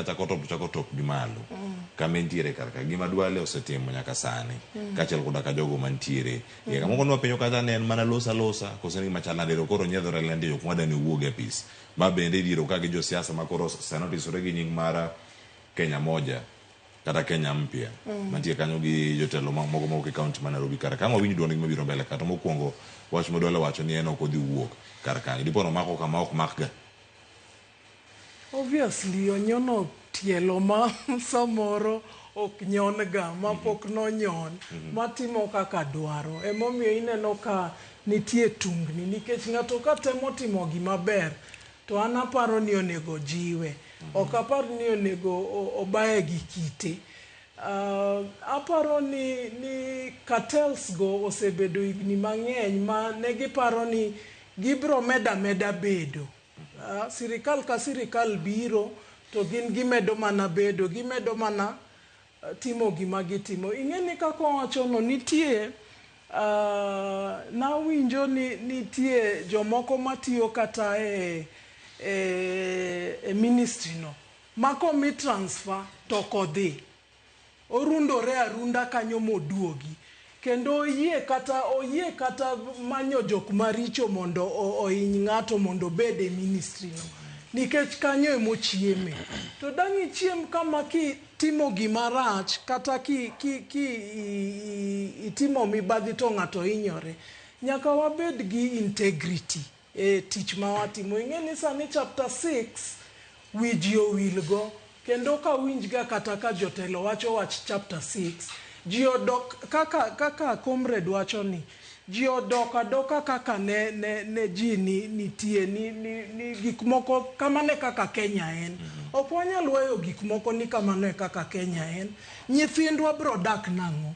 chako top gi malo kama entiere karka gima dwale osetimo nyaka sani kaachiel koda ka jogo mantiere kama konwa penjo kata ne en mana losa kose ni machal nadero koro nyiedhore lende jok madani wuog e pis ma bende diro ka gi josiasa ma koro sanotisore gi nying mara Kenya moja kata Kenya mpya mantie kanyo gi jotelo moko e kaunti ma Nairobi kar ka winj duond gima biro mbele kata mokwongo wach modwale wacho ni en ok odhi wuok kar kanyo dipono mako kama ok makga. Obviously, onyono tielo ma samoro ok nyon ga ma pok no nyon matimo kaka dwaro emomiyo ineno ka nitie tungni nikech ng'ato ka temo timo gima ber to an aparo ni onego jiwe ok apar ni onego obaye gi kite. Aparo ni cartels go osebedo igni mang'eny ma negi paro ni gibro meda bedo. Sirikal ka sirikal biro to gin gimedo mana bedo gimedo mana timo gima gitimo. Ing'eni kaka wacho no nitie na winjo ni nitie jomoko matiyo kata e ministry no mako mi transfer to kodhi orundore arunda kanyo moduogi kendo oyie kata manyo jok maricho mondo ohiny ng'ato mondo bed e ministry no nikech kanyo emochieme to dangi chiem kama ki timo gima rach kata ki itimo mibadhi to ng'ato hinyore nyaka wabed gi integrity e tich ma watimo. Ing'eni sani chapter 6 wiji owil go kendo ka winjga kata ka jotelo wacho wach chapter 6 ji odok kaka comrade wacho ni ji odok adoka kaka ne ji nitie ni gik moko kamane kaka Kenya en ok wanyal weyo gik moko ni kamane kaka Kenya en. Nyithindwa bro dak nang'o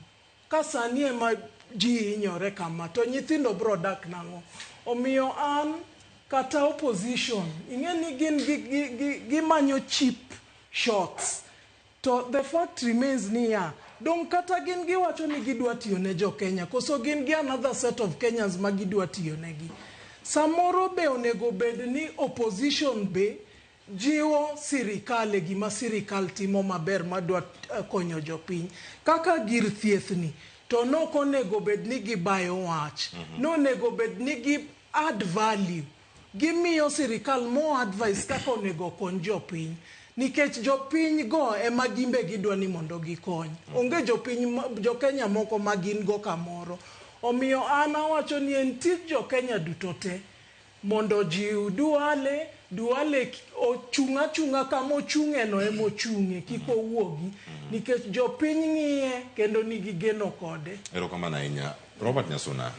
ka sani ema ji hinyore kama to nyithindo bro dak nang'o. Omiyo an kata opposition ing'eni gin gimanyo cheap shots to the fact remains ni dong kata gin giwacho ni gidwa tiyo ne jo Kenya koso gin gi another set of Kenyans ma gidwa tiyo negi. Samoro be onego bed ni opposition be jiwo sirikal gima sirikal timo maber madwa konyo jopiny kaka gir thieth ni to nok onego bed ni gibayo wach no onego bed ni gi add value gimiyo sirikal more advice kaka onego kony jopiny nikech jopiny go ema gimbe gidwa ni mondo gikony onge jopiny jo Kenya moko ma gin go kamoro. Omiyo an awacho ni en tich jo Kenya duto te mondo jiw duale ochunga kama ochung'e no emo chung'e kiko wuogi nikech jopiny ng'iye kendo nigi geno kode. Erokamano ahinya Robert Nyasuna.